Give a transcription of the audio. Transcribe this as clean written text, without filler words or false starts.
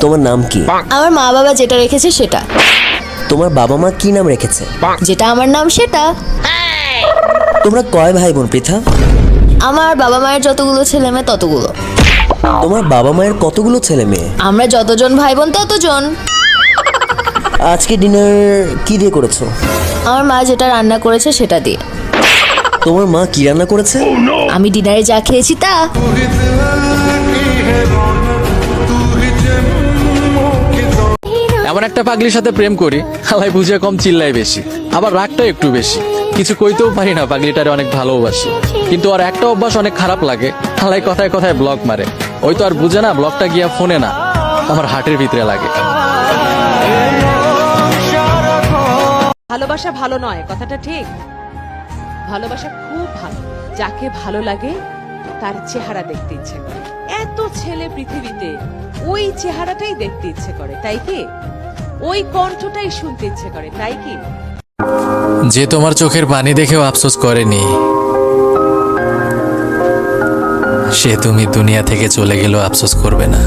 তোমার নাম কি? আমার মা বাবা যেটা রেখেছে সেটা। তোমার বাবা মা কি নাম রেখেছে? যেটা আমার নাম সেটা। তোমরা কয় ভাই বোন পৃথা? আমার বাবা মায়ের যতগুলো ছেলে মেয়ে ততগুলো। তোমার বাবা মায়ের কতগুলো ছেলে মেয়ে? আমরা যতজন ভাই বোন ততজন। আজকে ডিনার কি দিয়ে করেছো? আমার মা যেটা রান্না করেছে সেটা দিয়ে। তোমার মা কি রান্না করেছে? আমি ডিনারে যা খেয়েছি তা। এমন একটা পাগলির সাথে প্রেম করি, হালাই বুঝে কম চিল্লাই বেশি, আবার রাগটা একটু বেশি। কিছু কইতেও পারি না, পাগলিটারে অনেক ভালোবাসি, কিন্তু আর একটা অভ্যাস অনেক খারাপ লাগে, হালাই কথায় কথায় ব্লক মারে। ওই তো আর বুঝে না, ব্লকটা গিয়া ফোনে না, আমার হার্টের ভিতরে লাগে। ভালোবাসা ভালো নয়, কথাটা ঠিক। ভালোবাসা খুব ভালো, যাকে ভালো লাগে তার চেহারা দেখতে ইচ্ছে করে। এত ছেলে পৃথিবীতে ওই চেহারাটাই দেখতে ইচ্ছে করে, তাই কি? ওই কণ্ঠটাই শুনতে ইচ্ছে করে, তাই কি? যে তোমার চোখের পানি দেখেও আফসোস করেনি, সে তুমি দুনিয়া থেকে চলে গেলেও আফসোস করবে না।